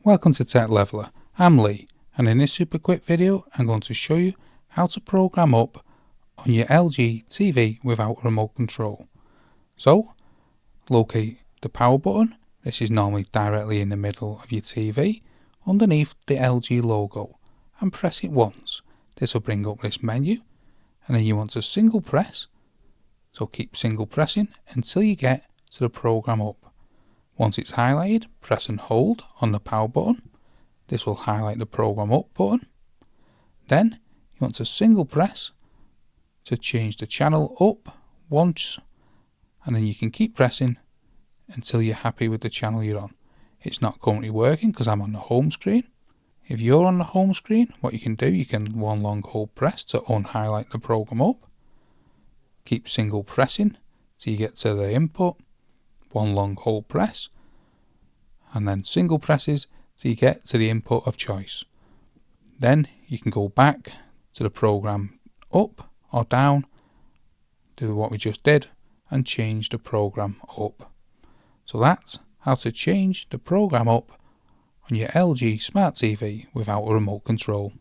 Welcome to Tech Leveler. I'm Lee, and in this super quick video I'm going to show you how to program up on your LG TV without remote control. So, locate the power button. This is normally directly in the middle of your TV, underneath the LG logo, and press it once. This will bring up this menu, and then you want to single press, so keep single pressing until you get to the program up. Once it's highlighted, press and hold on the power button. This will highlight the program up button. Then you want to single press to change the channel up once, and then you can keep pressing until you're happy with the channel you're on. It's not currently working because I'm on the home screen. If you're on the home screen, what you can do, you can one long hold press to unhighlight the program up. Keep single pressing till you get to the input. One long hold press, and then single presses till you get to the input of choice. Then you can go back to the program up or down, do what we just did, and change the program up. So that's how to change the program up on your LG Smart TV without a remote control.